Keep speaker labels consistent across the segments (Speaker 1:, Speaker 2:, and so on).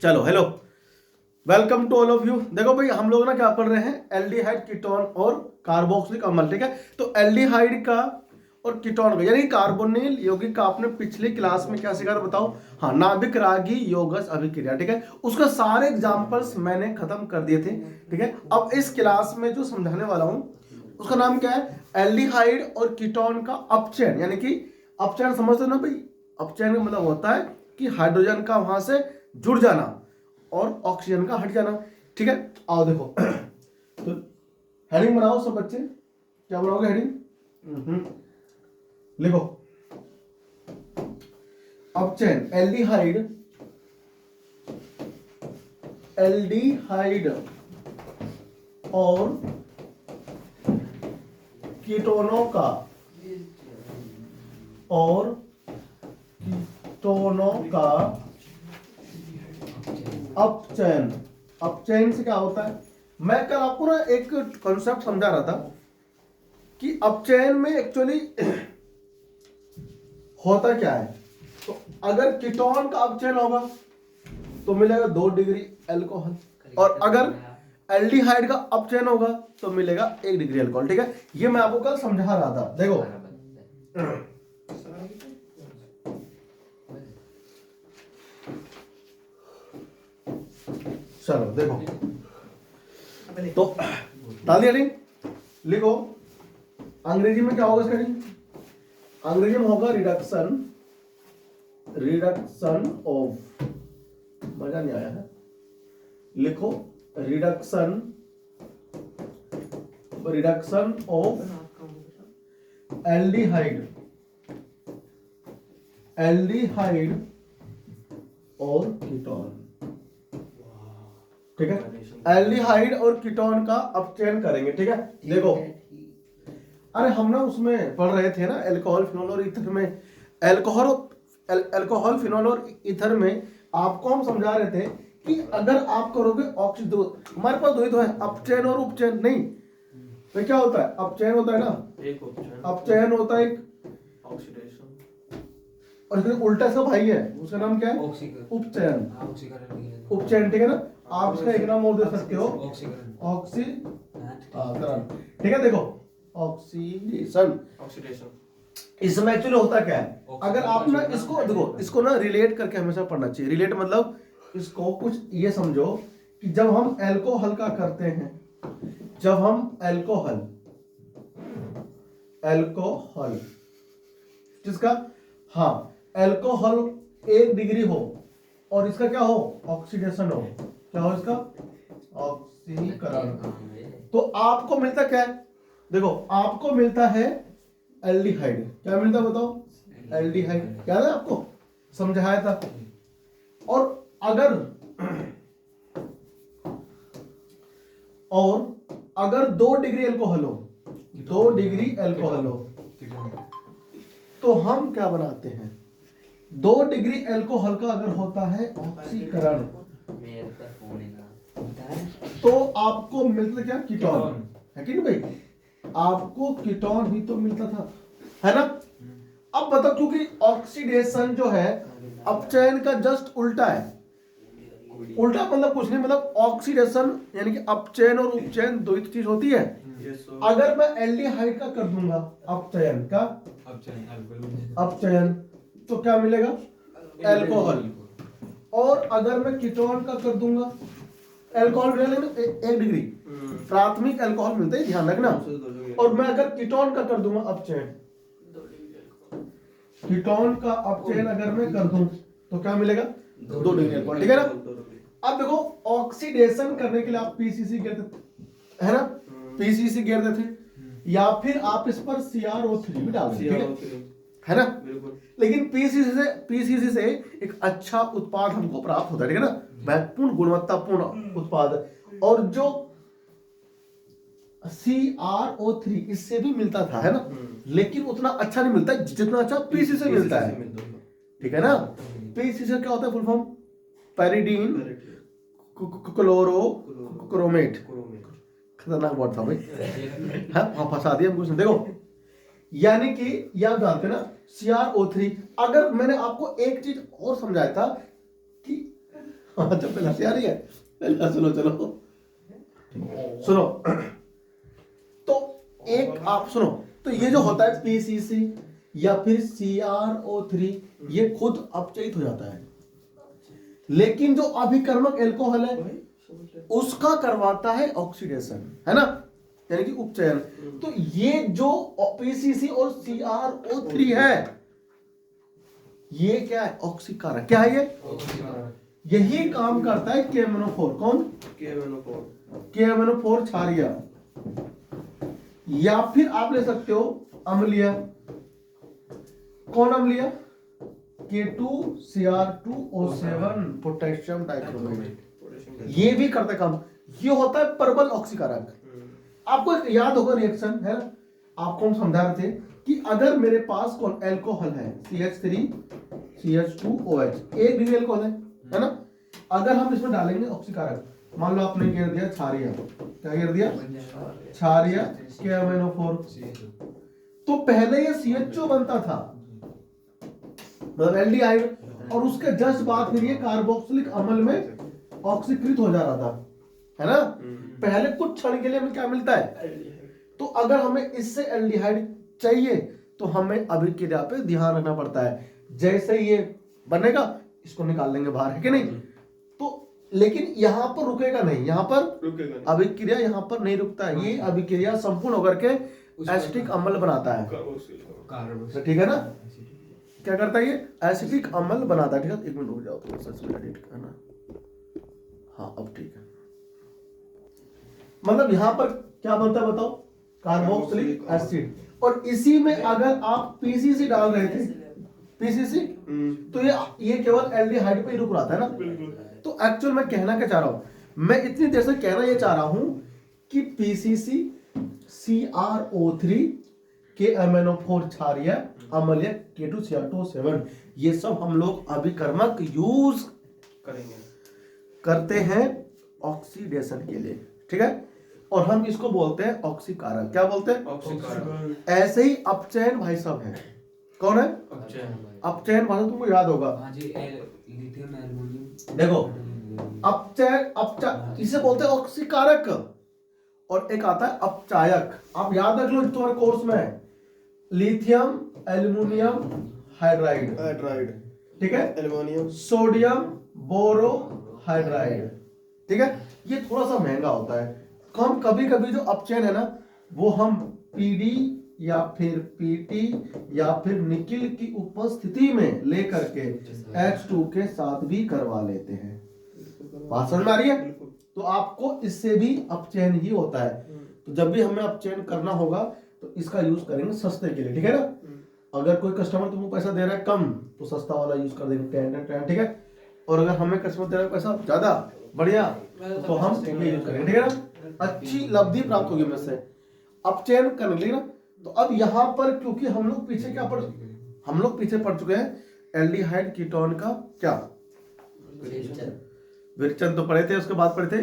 Speaker 1: चलो hello, welcome to all of you. देखो भाई, हम लोग ना क्या पढ़ रहे हैं, एल्डिहाइड, कीटोन और कार्बोक्सिलिक अम्ल। ठीक है, तो एल्डिहाइड का और कीटोन का यानी कार्बोनिल यौगिक का आपने पिछली क्लास में क्या सीखा था बताओ? हाँ, नाभिक रागी यौगज अभिक्रिया। ठीक है, उसका सारे एग्जांपल्स मैंने खत्म कर दिए थे। ठीक है, अब इस क्लास में जो समझाने वाला हूं उसका नाम क्या है? एल्डिहाइड और कीटोन का अपचयन। यानी कि अपचयन समझते हो ना भाई? अपचयन का मतलब होता है कि हाइड्रोजन का वहां से जुड़ जाना और ऑक्सीजन का हट जाना। ठीक है, आओ देखो तो हेडिंग बनाओ सब बच्चे। क्या बनाओगे हेडिंग? लिखो अपचयन एल्डिहाइड, एल्डिहाइड और कीटोनों का, और कीटोनों का अपचयन। अपचयन से क्या होता है? मैं कल आपको ना एक कॉन्सेप्ट समझा रहा था कि अपचयन में एक्चुअली होता क्या है। तो अगर कीटोन का अपचयन होगा तो मिलेगा 2 डिग्री अल्कोहल, और अगर एल्डिहाइड का अपचयन होगा तो मिलेगा 1 डिग्री अल्कोहल। ठीक है, ये मैं आपको कल समझा रहा था। देखो चलो देखो तो तालियां नहीं लिखो। अंग्रेजी में क्या होगा इसका? अंग्रेजी में होगा रिडक्शन, रिडक्शन ऑफ, मजा नहीं आया है, लिखो reduction, reduction of aldehyde, aldehyde और कीटोन। ठीक है, एल्डिहाइड और कीटोन का अपचयन करेंगे। ठीक है, देखो अरे हम ना उसमें पढ़ रहे थे ना अल्कोहल, फिनोल और ईथर में। अल्कोहल, फिनोल और ईथर में आपको हम समझा रहे थे कि अगर आप करोगे ऑक्सीजन, हमारे पास दो ही तो है, अपचयन और उपचयन। नहीं तो क्या होता है? अपचयन होता है ना, एक उपचयन, अपचयन होता है एक ऑक्सीडेशन, और इसका उल्टा इसका भाई है, उसका नाम क्या है? उपचयन। उपचयन, ठीक है ना। आप इसका एक नाम और दे सकते हो, ऑक्सीकरण। ठीक है, देखो ऑक्सीडेशन, ऑक्सीडेशन। इसमें एक्चुअली होता क्या है? अगर आप ना इसको देखो, इसको ना रिलेट करके हमेशा पढ़ना चाहिए। रिलेट मतलब इसको कुछ ये समझो कि जब हम अल्कोहल का करते हैं, जब हम अल्कोहल, अल्कोहल जिसका, हाँ, अल्कोहल 1 डिग्री हो और इसका क्या हो? ऑक्सीडेशन हो। क्या हो इसका? ऑक्सीकरण। तो आपको मिलता क्या है? देखो आपको मिलता है एल्डिहाइड। क्या मिलता है बताओ? एल्डिहाइड। याद है आपको? समझाया था। और अगर 2 डिग्री अल्कोहल हो, 2 डिग्री अल्कोहल हो, तो हम क्या बनाते हैं? 2 डिग्री अल्कोहल का अगर होता है ऑक्सीकरण, तो आपको मिलता क्या? कीटोन। है कि नहीं भाई? आपको कीटोन ही तो मिलता था, है ना? अब बताओ, क्योंकि ऑक्सीडेशन जो है अपचयन का जस्ट उल्टा है। उल्टा मतलब कुछ नहीं, मतलब ऑक्सीडेशन यानी कि अपचयन और उपचयन दो ही चीज होती है। अगर मैं एल्डिहाइड का कर दूंगा अपचयन का, अपचयन, तो क्या मिलेगा? अल्कोहल। और अगर मैं कीटोन का कर दूंगा, अल्कोहल मिलेगा 1 डिग्री, प्राथमिक अल्कोहल मिलता है, ध्यान रखना। और मैं अगर कीटोन का कर दूंगा अपचयन, कीटोन का अपचयन अगर मैं कर दूं तो क्या मिलेगा? 2 डिग्री अल्कोहल। ठीक है ना? अब देखो ऑक्सीडेशन करने के लिए आप पीसीसी गिरते है ना, पीसीसी गिर देते, या फिर आप इस पर CrO3 भी डाल देते, है ना? लेकिन पीसीसी से एक अच्छा उत्पाद हमको प्राप्त होता है। ठीक है ना? महत्वपूर्ण गुणवत्तापूर्ण उत्पाद। और जो CrO3 इससे भी मिलता था, है ना, लेकिन उतना अच्छा नहीं मिलता जितना अच्छा पीसी से मिलता है। ठीक है ना? पीसी से क्या होता है? Full form pyridine chlorochromate. खतरनाक वर्ड था भाई, हाँ फंसा दिया मुझे। देखो यानी कि याद जानते ना CrO3। अगर मैंने आपको एक चीज और समझाया था कि अच्छा पहले हंसी आ रही है, पहले सुनो चलो सुनो। तो एक आप सुनो, तो ये जो होता है पीसीसी या फिर CrO3 ये खुद अपचयित हो जाता है, लेकिन जो अभिकर्मक एल्कोहल है उसका करवाता है ऑक्सीडेशन, है ना, यानी कि उपचयन। तो ये जो पीसीसी और CrO3 है ये क्या है, ऑक्सीकारक। क्या है ये? यही काम करता है KMnO4। कौन? KMnO4 क्षारीय, या फिर आप ले सकते हो अम्लीय। कौन अम्लीय? K2Cr2O7 पोटेशियम डाइक्रोमेट, ये भी करता काम। ये होता है प्रबल ऑक्सीकारक। आपको एक याद होगा रिएक्शन, है ना, आपको हम समझा रहे थे कि अगर मेरे पास कौन अल्कोहल है CH3CH2OH, एक डिग्री अल्कोहल है ना, अगर हम इसमें डालेंगे ऑक्सीकारक, मान लो आपने घेर दिया क्षारीय, क्या घेर दिया? क्षारीय KMnO4, तो पहले ये CHO बनता था, मतलब एल्डिहाइड, और उसके जस्ट बाद फिर ये कार्बोक्सिलिक अम्ल में ऑक्सीकृत हो जा रहा था, है ना। पहले कुछ क्षण के लिए हमें क्या मिलता है, तो अगर हमें इससे एल्डिहाइड चाहिए तो हमें अभिक्रिया पे ध्यान रखना पड़ता है। जैसे ये बनेगा इसको निकाल लेंगे बाहर, है कि नहीं। तो लेकिन यहां पर रुकेगा नहीं, यहां पर अभिक्रिया यहां पर नहीं रुकता है, ये अभिक्रिया संपूर्ण होकर के एसिटिक अम्ल बनाता है, ठीक है ना। क्या करता है ये? एसिटिक अम्ल बनाता है, ठीक है। एक मिनट रुक जाओ तो सच में एडिट करना, हाँ अब ठीक है। मतलब यहां पर क्या बनता है बताओ? Carboxylic acid. और इसी में अगर आप पीसीसी डाल रहे थे, पीसीसी, तो ये केवल एल्डिहाइड पे ही रुक रहा था ना। तो एक्चुअल मैं कहना क्या चाह रहा हूं, मैं इतनी देर से कहना ये चाह रहा हूं कि पीसीसी, CrO3, KMnO4 क्षारीय, अम्लीय K2Cr2O7, ये सब हम लोग अभिकर्मक यूज करते हैं ऑक्सीडेशन के लिए, ठीक है। और हम इसको बोलते हैं ऑक्सीकारक। क्या बोलते हैं? ऑक्सीकारक। ऐसे ही अपचयन भाई साहब है। कौन है? अपचयन भाई, तुमको याद होगा। देखो अपचयन इसे बोलते हैं ऑक्सीकारक, और एक आता है अपचायक। आप याद रख लो, तुम्हारे कोर्स में है लिथियम एल्यूमिनियम हाइड्राइड, ठीक है, एल्यूमिनियम सोडियम बोरोहाइड्राइड, ठीक है। ये थोड़ा सा महंगा होता है। हम कभी कभी जो अपचयन है ना, वो हम PD या फिर PT या फिर निकिल की उपस्थिति में लेकर के H2 के साथ भी करवा लेते हैं। बात समझ में आ रही है? तो आपको इससे भी अपचयन ही होता है। तो जब भी हमें अपचयन करना होगा तो इसका यूज करेंगे सस्ते के लिए, ठीक है ना। अगर कोई कस्टमर तुमको पैसा दे रहा है कम तो सस्ता वाला यूज कर देंगे 10, ठीक है। और अगर हमें कस्टमर दे रहा है पैसा ज्यादा बढ़िया तो हम ये यूज करेंगे, ठीक है ना। अच्छी लब्धि प्राप्त होगी मुझसे अपचयन करने के लिए ना। तो अब यहाँ पर क्योंकि हम लोग पीछे पढ़ चुके हैं एल्डिहाइड कीटोन का क्या विरचन तो पढ़े थे, उसके बाद पढ़े थे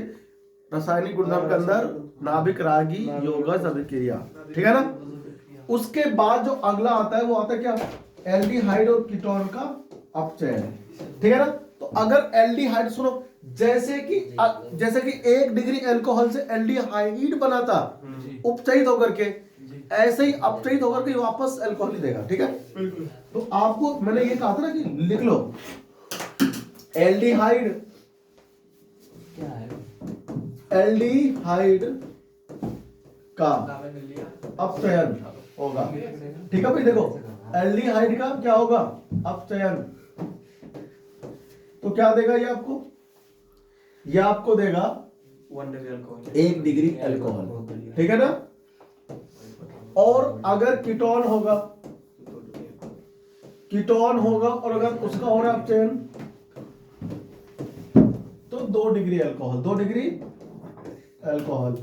Speaker 1: रासायनिक गुणधर्म के अंदर नाभिक रागी यौगज अभिक्रिया, ठीक है ना। उसके बाद जो अगला आता है वो आता है क्या? एल्डिहाइड और कीटोन का अपचयन, ठीक है ना। तो अगर एल्डिहाइड सुनो, जैसे कि 1 डिग्री अल्कोहल से एल्डिहाइड बना था उपचयित होकर के, ऐसे ही अपचयित होकर के वापस अल्कोहल ही देगा, ठीक है। तो आपको मैंने ये कहा था ना कि लिख लो एल्डिहाइड का अपचयन होगा, ठीक है भाई। देखो एल्डिहाइड का क्या होगा? अपचयन। तो क्या देगा ये आपको? ये आपको देगा 1 डिग्री अल्कोहल, ठीक है ना। और अगर कीटोन होगा और अगर उसका हो रहा है अपचयन तो 2 डिग्री अल्कोहल, 2 डिग्री अल्कोहल।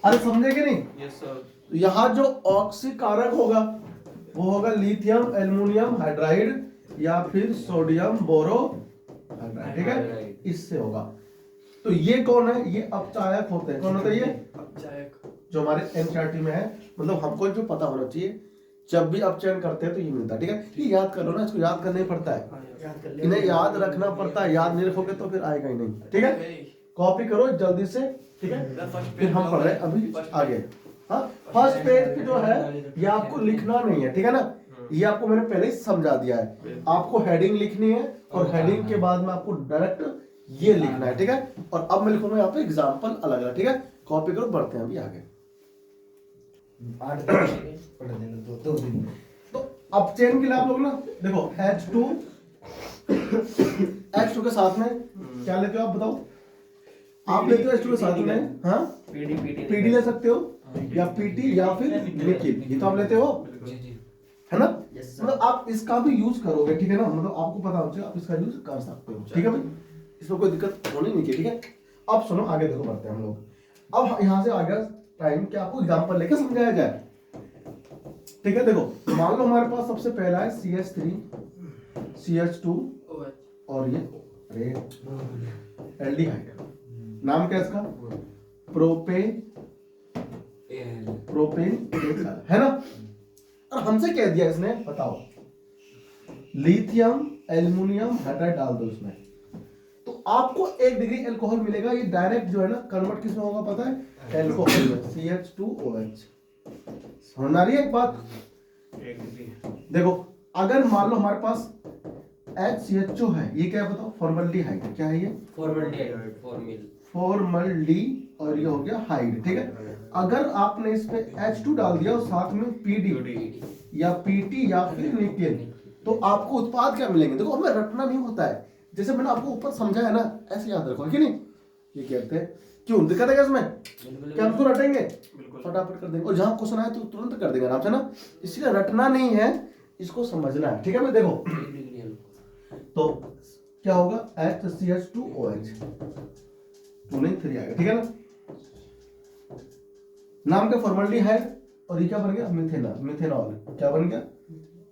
Speaker 1: अरे समझे कि नहीं? Yes sir. यहां जो ऑक्सीकारक होगा वो होगा लिथियम एल्यूमिनियम हाइड्राइड या फिर सोडियम बोरो, ठीक है, इससे होगा। तो ये कौन है? ये अपचायक होते हैं। कौन होता है ये? अपचायक, जो हमारे एनसीईआरटी में है। मतलब हमको जो पता होना चाहिए जब भी आप चयन करते हैं तो ये मिलता है, ठीक है। ये याद कर लो ना, इसको याद करना ही पड़ता है, इन्हें याद रखना पड़ता है, याद नहीं रखोगे तो फिर आएगा ही नहीं, ठीक है। कॉपी करो जल्दी से, ठीक है। फिर हम पढ़ रहे हैं अभी आगे। हाँ, फर्स्ट पेज पे जो है ये आपको लिखना नहीं है, ठीक है ना, ये आपको मैंने पहले ही समझा दिया है। आपको हेडिंग लिखनी है और हेडिंग के बाद में आपको डायरेक्ट ये लिखना है, ठीक है। और अब मैं लिखूंगा यहाँ पे एग्जाम्पल अलग अलग, ठीक है। कॉपी करो, बढ़ते हैं अभी आगे। तो अब चेन के लिए आप लोग ना देखो H2 के साथ में क्या लेते हो आप बताओ। आप लेते हो H2 के साथ में, हाँ, पीडी ले सकते हो या पीटी या फिर निकिल, ये तो आप लेते हो, है ना। मतलब आप इसका भी यूज करोगे, ठीक है ना, मतलब आपको पता हो आप इसका यूज कर सकते हो, ठीक है भाई, इसमें कोई दिक्कत होनी नहीं चाहिए, ठीक है। अब सुनो आगे देखो, बढ़ते हैं हम लोग। अब यहाँ से आगे टाइम क्या आपको एग्जांपल लेके समझाया जाए, ठीक है। देखो मान लो हमारे पास सबसे पहला है CH3 CH2 और ये एल्डिहाइड, नाम क्या है इसका, प्रोपेन है ना। और हमसे कह दिया इसने, बताओ लिथियम एल्युमिनियम हाइड्राइड डाल दो इसमें, तो आपको 1 डिग्री अल्कोहल मिलेगा। ये डायरेक्ट जो है ना कन्वर्ट किस में होगा पता है, अल्कोहल में, CH2OH। समझ आ रही है एक बात। देखो अगर मान लो हमारे पास HCHO है, ये क्या है बताओ, फॉर्मल्डिहाइड, क्या है ये, फॉर्मल्डी, और ये हो गया हाइड, ठीक है। अगर आपने इस पे H2 डाल दिया और साथ में PD या PT या फिर निकेल, तो आपको उत्पाद क्या मिलेंगे। देखो हमें रटना नहीं होता है, जैसे मैंने आपको ऊपर समझाया ना, ऐसे याद रखो, कि नहीं। ये कहते हैं क्यों दिक्कत है इसमें, क्या हम तो रटेंगे, फटाफट कर देंगे, और जहां क्वेश्चन आए तो तुरंत कर देंगे आराम से ना, इसलिए रटना नहीं है, इसको समझना है, ठीक है। मैं देखो तो क्या होगा, HCH2OH 2 नहीं 3 आएगा, ठीक है ना। नाम का फॉर्मल्डिहाइड, और ये क्या बन गया, मिथेनॉल, क्या बन गया,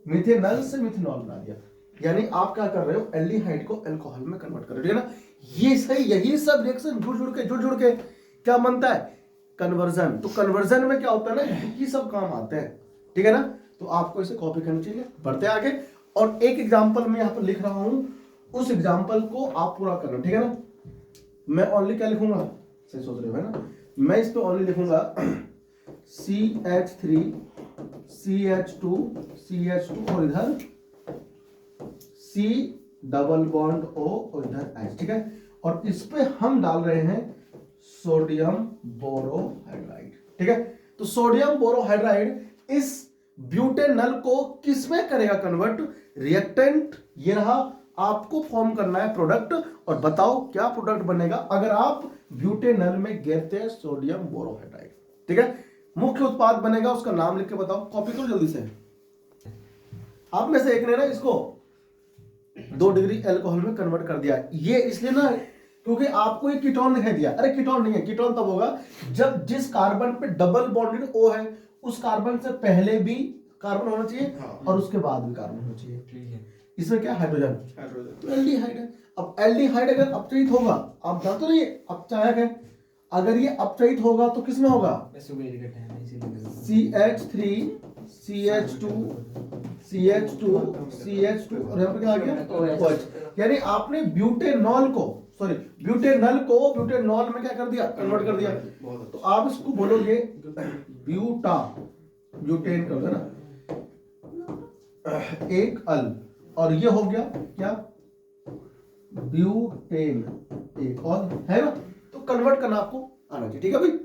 Speaker 1: मिथेनॉल से मिथेनॉल बना दिया। यानी आप क्या कर रहे हो, एल्डिहाइड को अल्कोहल में कन्वर्ट कर रहे हो, ठीक है ना। ये सही, यही सब रिएक्शन जुड़ के क्या बनता है, कन्वर्जन। तो कन्वर्जन में क्या होता है ना, ये सब काम आते हैं, ठीक है ना। तो आपको इसे कॉपी करनी चाहिए, बढ़ते आगे। और एक एग्जांपल मैं यहाँ पर लिख रहा हूं, उस एग्जांपल को आप पूरा करना, ठीक है ना। मैं ओनली क्या लिखूंगा, सही सोच रहे हो, है ना। मैं इस पे ओनली लिखूंगा CH3 CH2 CH2 और इधर C डबल बॉन्ड O और इधर H, ठीक है। और इस पे हम डाल रहे हैं सोडियम बोरोहाइड्राइड, ठीक है। तो सोडियम बोरोहाइड्राइड इस ब्यूटेनॉल को किस में करेगा कन्वर्ट, रिएक्टेंट, ये रहा। आपको फॉर्म करना है प्रोडक्ट, और बताओ क्या प्रोडक्ट बनेगा अगर आप ब्यूटेनॉल में गिरते हैं सोडियम बोरोहाइड्राइड, ठीक है। मुख्य उत्पाद बनेगा, उसका नाम लिख के बताओ, कॉपी करो जल्दी से। आप में से एक ने ना इसको 2 डिग्री अल्कोहल में कन्वर्ट कर दिया, ये इसलिए ना क्योंकि आपको ये कीटोन नहीं दिया। अरे कीटोन नहीं है, कीटोन तब होगा जब जिस कार्बन पे डबल बॉन्डेड O है, उस कार्बन से पहले भी कार्बन होना चाहिए और उसके बाद भी कार्बन होना चाहिए, ठीक है। इसमें क्या हाइड्रोजन, तो एल्डिहाइड है। अब एल्डिहाइड अगर अपचयित होगा, आप जानते हो ये अपचायक है, अगर ये अपचयित होगा तो किसमें होगा, CH3 CH2 CH2 CH2 और यहाँ पे क्या आ गया OH। यानी आपने ब्यूटेनॉल को ब्यूटेनॉल में क्या कर दिया, कन्वर्ट कर दिया। तो आप इसको बोलोगे ब्यूटेन कर दो ना, एक अल, और ये हो गया क्या, ब्यूटेन, एक और, है ना। तो कन्वर्ट करना आपको आना चाहिए, ठीक है भाई।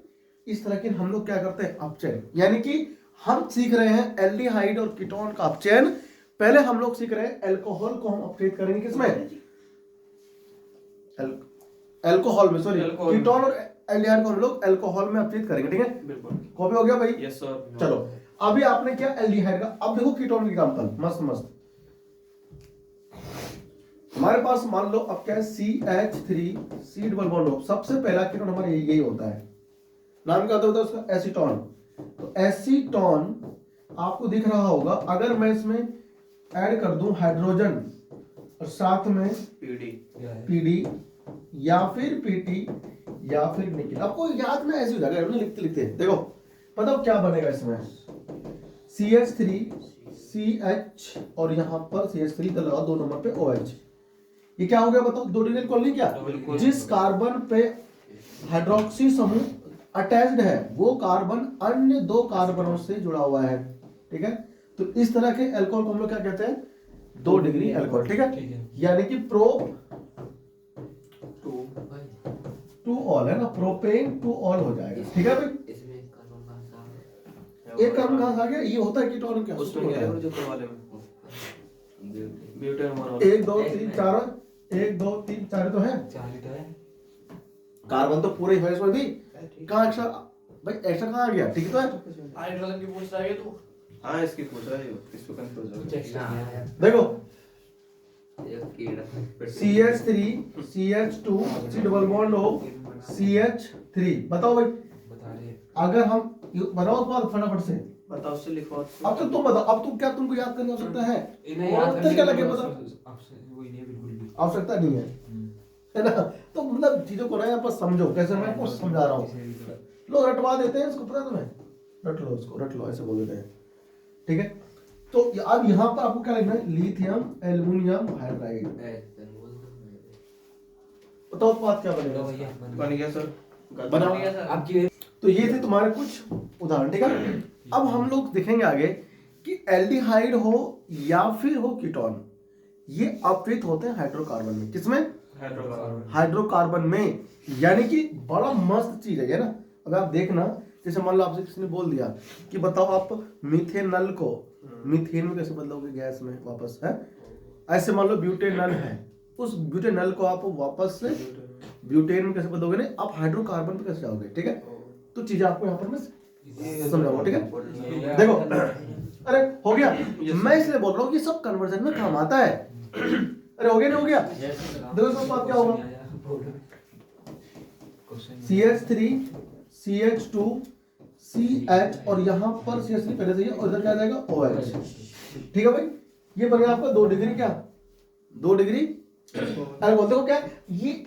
Speaker 1: इस तरह के हम लोग क्या करते हैं, अपचयन, यानी कि हम सीख रहे हैं एल्डिहाइड और कीटोन का अपचयन। पहले हम लोग सीख रहे हैं अल्कोहल को हम अपचयित करेंगे किसमें, अल्कोहल में, सॉरी कीटोन और एल्डिहाइड को हम लोग अल्कोहल में अपचयित करेंगे, ठीक है। बिल्कुल, कॉपी हो गया भाई, यस सर। चलो अभी आपने क्या एल्डिहाइड का, अब देखो कीटोन का एग्जांपल, मस्त हमारे पास मान लो अब क्या है, CH3 C double bond O, सबसे पहला कीटोन हमारा यही होता है, नाम क्या होता है उसका, एसीटोन। तो एसीटोन आपको दिख रहा होगा, अगर मैं इसमें ऐड कर दूं हाइड्रोजन और साथ में PD या फिर PT या फिर निकेल, आपको याद में ऐसे हो जाएगा लिखते लिखते। देखो बताओ क्या बनेगा इसमें, CH3CH और यहाँ पर CH3 इधर लगाओ 2 नंबर पे OH। ये क्या हो गया बताओ, 2 डिग्री अल्कोहल नहीं क्या? जिस कार्बन पे हाइड्रोक्सी समूह अटैच्ड है वो कार्बन अन्य 2 कार्बनों से जुड़ा हुआ है, ठीक है। तो इस तरह के अल्कोहल को हम लोग क्या कहते हैं, 2 डिग्री अल्कोहल, ठीक है। यानी कि प्रो टू ऑल है ना, प्रोपेन टू ऑल हो जाएगा, ठीक है भाई। एक कार्बन कहां से आ गया, ये होता है कीटोन क्या, उसमें क्या है जो वाले में ब्यूटेन 1 2 3 4 1 2 3 4 तो है, 4 ही तो है। कार्बन तो पूरे है इसमें भी, कहां एक्स्ट्रा भाई, एक्स्ट्रा कहां आ गया, ठीक तो है। हाइड्रोजन की पूछ रहा है तू, हां इसकी पूछ रहा है, इसको कंफ्यूज हो गया। देखो CH3 CH2 C double bond O CH3, बताओ भाई, बता रहे अगर हम बनाओ तो फटाफट से बताओ, उससे लिखो। अब तो तुम बताओ, अब तुम क्या तुमको याद करने आवश्यकता है, क्या लगे बताओ, आवश्यकता नहीं है ना। तो मतलब चीजों को ना यहाँ पर समझो, कैसे मैं आपको समझा रहा हूँ। लोग रटवा देते हैं इसको, पता है तुम्हें, रट लो इसको, रट लो ऐसे बोल देते हैं, ठीक है। तो अब यहाँ पर आपको क्या लिखना है, लिथियम एल्युमिनियम हाइड्राइड। बताओ उत्पाद क्या बनेगा, बन गया सर, बना गया सर आपकी। तो ये थे तुम्हारे कुछ उदाहरण, ठीक है। अब हम लोग देखेंगे आगे कि एल्डिहाइड हो या फिर हो कीटोन, ये अपवृत होते हैं हाइड्रोकार्बन में। किसमें, हाइड्रोकार्बन में। यानी कि बड़ा मस्त चीज है ना। अब आप देखना, जैसे मान लो आपसे किसी ने बोल दिया कि बताओ आप मीथेनल को मीथेन में कैसे बदलोगे, गैस में वापस, है। ऐसे मान लो ब्यूटेनल है, उस ब्यूटेनल को आप वापस से ब्यूटेन में कैसे बदलोगे, नहीं आप हाइड्रोकार्बन पे कैसे जाओगे, ठीक है। तो चीजें आपको यहाँ पर मैं समझाऊंगा, ठीक है। देखो अरे हो गया, मैं इसलिए बोल रहा हूँ कि सब कन्वर्जन में काम आता है। अरे हो गया नहीं हो गया, देखो इसका बात क्या होगा, CH3 CH2 CH और यहाँ पर CH3 पहले से ही, और इधर क्या जाएगा OH, ठीक है भाई। ये बन गया आपका 2 डिग्री, क्या 2 डिग्री। अरे बोलते हो क्या, ये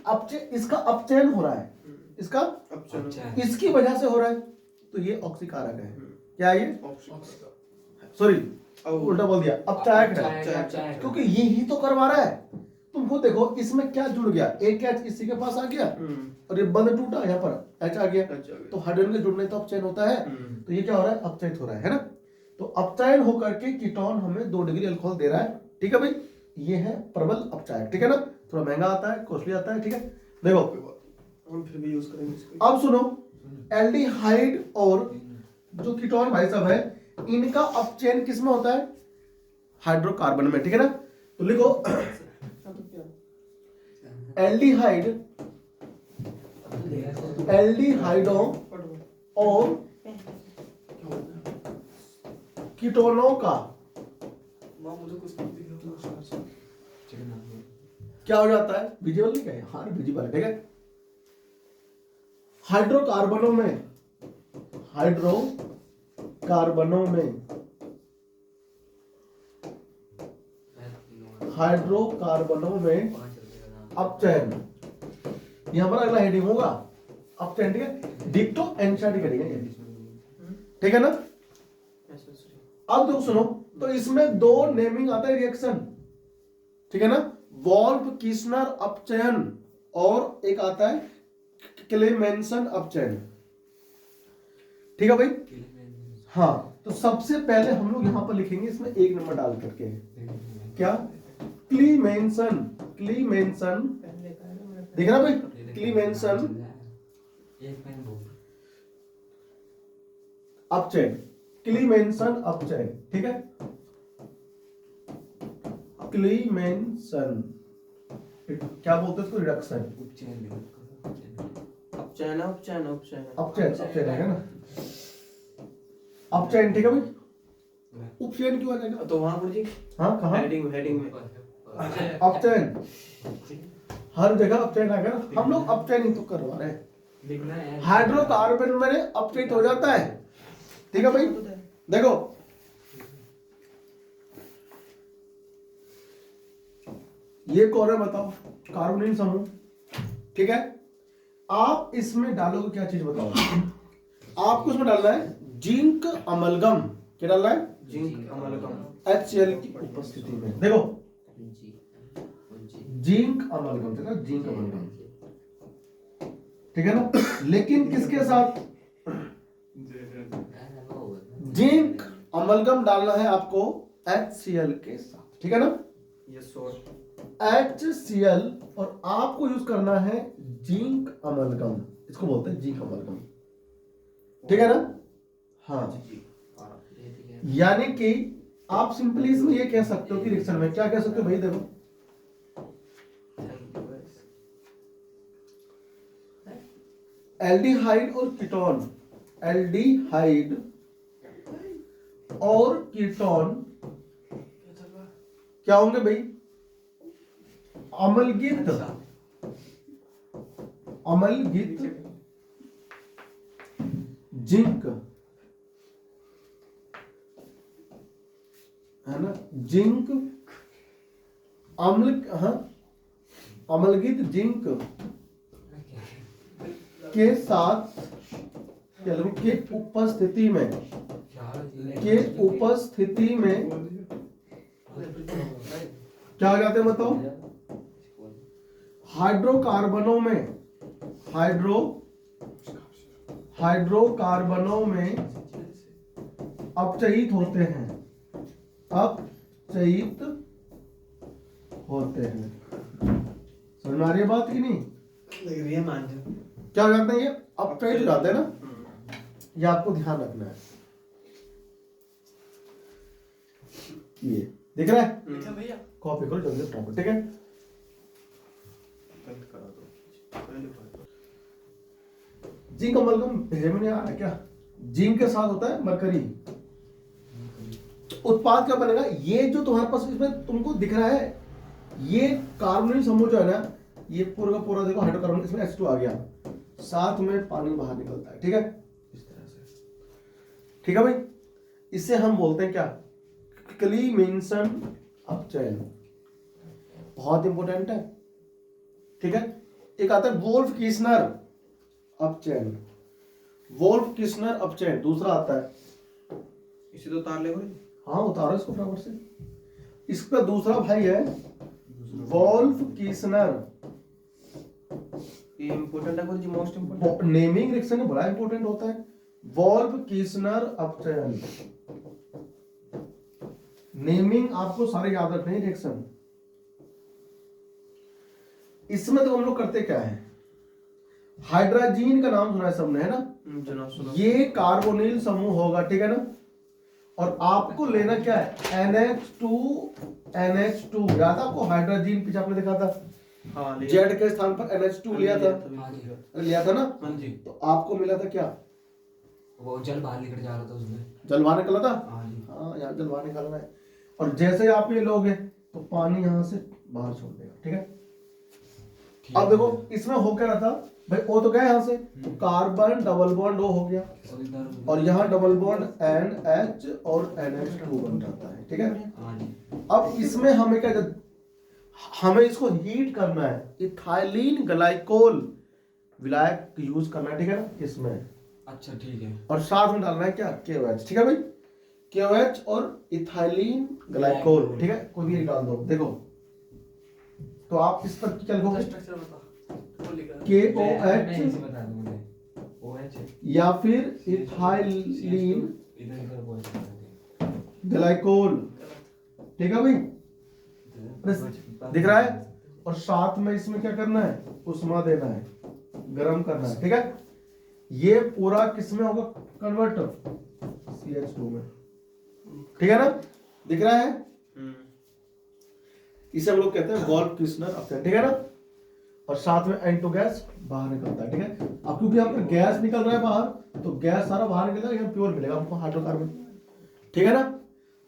Speaker 1: इसका अपचयन हो रहा है, इसका इसकी वजह से हो रहा है, तो ये ऑक्सीकारक है। क्या ये, सॉरी उल्टा बोल दिया, अपचायक है, क्योंकि ये ही तो करवा रहा है। तुम खुद देखो इसमें क्या जुड़ गया, एक H इसी के पास आ गया और ये बंद टूटा, यहाँ पर H आ गया, तो हाइड्रोजन के जुड़ने तो अपचयन होता है, तो ये क्या हो रहा है, अपचयित हो रहा है ना। तो अपचयन होकर के कीटोन हमें 2 डिग्री अल्कोहल दे रहा है, ठीक है भाई। ये है प्रबल अपचायक, ठीक है ना। थोड़ा महंगा आता है, कॉस्टली आता है, ठीक है। देखो हम फिर भी यूज करेंगे इसको। अब सुनो, एल्डिहाइड और जो कीटोन भाई साहब है, इनका अपचयन किस में होता है, हाइड्रोकार्बन में, ठीक है ना। तो लिखो एल्डिहाइड, एल्डिहाइडों और कीटोनों का क्या हो जाता है, विजिबल नहीं कहे, हाँ विजिबल है, ठीक है। हाइड्रोकार्बनों में, हाइड्रोकार्बनों में, हाइड्रोकार्बनों में अपचयन, यहां पर अगला हेडिंग होगा अपचयन, ठीक है। डिक्टो एनसीईआरटी करेंगे, ठीक है ना। अब देखो सुनो, तो इसमें 2 नेमिंग आता है रिएक्शन, ठीक है ना। वॉल्फ किस्नर अपचयन और एक आता है क्लेमेंसन अपचयन, ठीक है भाई। हाँ, तो सबसे पहले हम लोग यहां पर लिखेंगे इसमें 1 नंबर डाल करके, क्या, क्लीमेंसन, क्लीमेंसन, देख रहा भाई, क्लीमेंसन अपचयन, क्लीमेंसन अपचयन, ठीक है। क्लीमेंसन क्या बोलते हैं इसको, रिडक्शन, अपचयन, अपचयन, अपचयन, अपचयन, अपचयन है ना, अपचयन, ठीक है भाई। उपचयन क्यों आ जाएगा, तो वहां पर जी, हाँ कहां, हेडिंग, हेडिंग में अपचयन, हर जगह अपचयन आ गया, हम लोग अपचयन ही तो करवा रहे हैं। हाइड्रोकार्बन में अपचयित हो जाता है, ठीक है भाई। देखो ये कौन है बताओ, कार्बोनिल समूह, ठीक है। आप इसमें डालोगे क्या चीज बताओ, आपको इसमें डालना है जिंक अमलगम, क्या डालना है,
Speaker 2: जिंक अमलगम
Speaker 1: HCl की उपस्थिति में। देखो जिंक अमलगम, देखा जिंक अमलगम, ठीक है ना। लेकिन किसके साथ? जिंक अमलगम डालना है आपको HCl के साथ, ठीक है ना।
Speaker 2: ये सोर्स
Speaker 1: HCl और आपको यूज करना है जिंक अमलगम, इसको बोलते हैं जिंक अमलगम, ठीक है ना। हाँ, यानी कि आप सिंपली इसमें ये कह सकते हो कि रिएक्शन में क्या कह सकते हो भाई, देखो एल्डिहाइड और कीटोन, एल्डिहाइड और कीटोन क्या होंगे भाई? अम्लगित, अम्लगित जिंक, है ना, जिंक अम्ल, हाँ, अम्लगित जिंक के साथ के उपस्थिति में, के उपस्थिति में क्या कहते हैं बताओ? हाइड्रोकार्बनों में, हाइड्रोकार्बनों में अपचयित होते हैं, अपचयित होते हैं। समझ में आ रही है बात कि नहीं?
Speaker 2: लग रही है मान जाओ।
Speaker 1: क्या हो जाते हैं? ये अपचयित हो जाते हैं ना, ये आपको ध्यान रखना है। ये दिख रहा है?
Speaker 2: अच्छा भैया
Speaker 1: कॉपी करो जल्दी से, ठीक है। जिंक अमलगम भेजे में नहीं आ रहा क्या? जिंक के साथ होता है मरकरी, उत्पाद क्या बनेगा? ये जो तुम्हारे पास इसमें तुमको दिख रहा है, ये कार्बोनिल समूह जो है ना, ये पूरा का पूरा देखो हाइड्रोकार्बन, इसमें H2 आ गया, साथ में पानी बाहर निकलता है, ठीक है, इस तरह से, ठीक है भाई। इसे हम बोलते हैं क्या? क्लीमेंसन अपचयन, बहुत इंपॉर्टेंट है, ठीक है। एक आता है वोल्फ किस्नर अपचयन, वोल्फ किस्नर अपचयन, दूसरा आता है,
Speaker 2: इसे तो उतार ले भाई।
Speaker 1: हाँ उतारो इसको फटाफट से। इसका दूसरा भाई है वोल्फ किस्नर,
Speaker 2: ये इंपॉर्टेंट है कोई, मोस्ट इंपॉर्टेंट
Speaker 1: नेमिंग रिएक्शन बड़ा इंपॉर्टेंट होता है। वोल्फ किस्नर अपचयन, नेमिंग आपको सारे याद रखने हैं रिएक्शन। इसमें तो हम लोग करते क्या है? हाइड्रोजीन का नाम सुना है सबने, है ना?
Speaker 2: जनाब सुनो।
Speaker 1: ये कार्बोनिल समूह होगा, ठीक है ना। और आपको लेना क्या है? NH2 याद आपको? हाइड्रोजीन पीछे आपने देखा था,
Speaker 2: हाँ
Speaker 1: जेड के स्थान पर NH2 लिया था, लिया था ना।
Speaker 2: हाँ जी।
Speaker 1: तो आपको मिला था क्या?
Speaker 3: वो जल बाहर निकल जा रहा था उसमें,
Speaker 1: जल बाहर निकला था।
Speaker 3: हाँ जी।
Speaker 1: हाँ, यहाँ जल बाहर निकलना है, और जैसे आप ये लोगे तो पानी यहाँ से बाहर छोड़ देगा, ठीक है। अब देखो इसमें हो क्या रहा था भाई, O तो गया यहाँ से, तो कार्बन डबल बॉन्ड O हो गया, और यहाँ डबल बॉन्ड NH और NH2 बन जाता है, ठीक है। अब इसमें हमें क्या, हमें इसको हीट करना है, इथाइलिन ग्लाइकोल विलायक यूज करना है, ठीक है ना, इसमें।
Speaker 3: अच्छा ठीक है।
Speaker 1: और साथ में डालना है क्या? KOH, ठीक है भाई। KOH और इथाइलिन ग्लाइकोल, ठीक है, कोई भी डाल दो। देखो तो आप इस पर क्या लिखोगे?
Speaker 2: स्ट्रक्चर बता
Speaker 1: KOH
Speaker 3: बता दो मुझे, OH
Speaker 1: या फिर इथाइलिन ग्लाइकोल, ठीक है भाई, दिख रहा है। और साथ में इसमें क्या करना है? उष्मा देना है, गर्म करना है, ठीक है। ये पूरा किसमें होगा कन्वर्टर? CH2 में, ठीक है ना, दिख रहा है। इसे हम लोग कहते हैं वोल्फ किस्नर अपचयन, ठीक है ना। और साथ में N2 गैस बाहर निकलता है, ठीक है। अब क्योंकि यहाँ पर गैस निकल रहा है बाहर, तो गैस सारा बाहर निकलेगा, यहाँ प्योर मिलेगा हमको हाइड्रोकार्बन, ठीक है ना।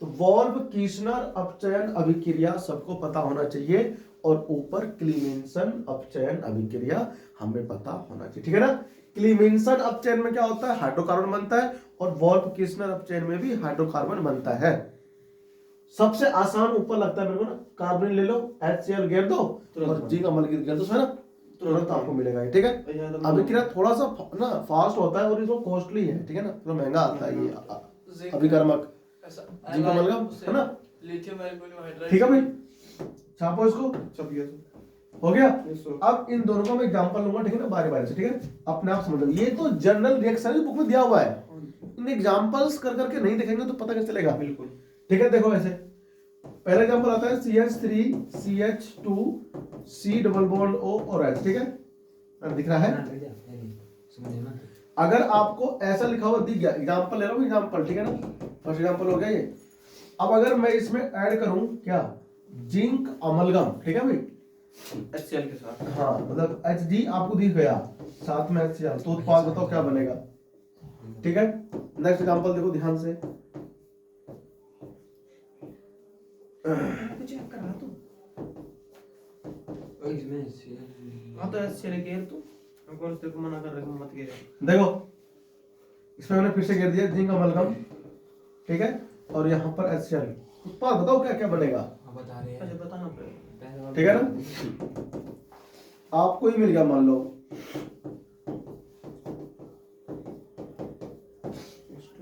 Speaker 1: तो वोल्फ किस्नर अपचयन अभिक्रिया सबको पता होना चाहिए, और ऊपर क्लीमेंसन अपचयन अभिक्रिया हमें पता होना चाहिए, ठीक है ना। क्लीमेंसन अपचयन में क्या होता है? हाइड्रोकार्बन बनता है, और वोल्फ किस्नर अपचयन में भी हाइड्रोकार्बन बनता है। सबसे आसान ऊपर लगता है मेरे को ना, कार्बन ले लो, HCl घेर दो और जिंक अम्लगित घेर दो, है ना, तुरंत आपको मिलेगा, ठीक है। अभिक्रिया थोड़ा सा ना फास्ट होता है, और इसको कॉस्टली है, ठीक है ना, थोड़ा महंगा आता है ये अभिकर्मक, जिंक अमलगम, है ना?
Speaker 4: Lithium aluminium hydride.
Speaker 1: ठीक है भाई, छापो इसको।
Speaker 2: सब गया सर।
Speaker 1: हो गया।
Speaker 2: Yes sir.
Speaker 1: अब इन दोनों का मैं एग्जांपल लूंगा, ठीक है ना, बारी बारी से, ठीक है? अपने आप समझ लो, ये तो जनरल रिएक्शन बुक में दिया हुआ है, इन एग्जांपल्स कर करके नहीं देखेंगे तो पता कैसे चलेगा?
Speaker 2: बिल्कुल।
Speaker 1: ठीक है, देखो ऐसे पहला एग्जांपल आता है CH3 CH2 C double bond O और H, ठीक है? दिख रहा है?
Speaker 3: समझे ना?
Speaker 1: अगर आपको ऐसा लिखा हुआ दिख गया, एग्जांपल ले रहा हूं, एग्जांपल, ठीक है ना? फर्स्ट एग्जांपल हो गया ये। अब अगर मैं इसमें ऐड करूं क्या, जिंक अमलगम, ठीक है भाई?
Speaker 2: HCl के साथ।
Speaker 1: हाँ, मतलब Hd आपको दिख गया, साथ में HCl, तो उत्पाद बताओ क्या बनेगा? ठीक है, नेक्स्ट एग्जांपल देखो ध्यान से।
Speaker 2: चेक करा तो।
Speaker 3: इसमें
Speaker 2: हाँ तो HCl गेर तो हम कौन से को मना कर रहे हो, मत गेर।
Speaker 1: देखो इसमें मैंने फिर से गिर दिया जिंक अमलगम, ठीक है? और यहाँ पर HCl, उत्पाद बताओ क्या क्या बनेगा?
Speaker 3: हाँ बता रहे हैं।
Speaker 2: अच्छा बताना पड़ेगा।
Speaker 1: ठीक है ना? आपको ही मिल गया मान लो,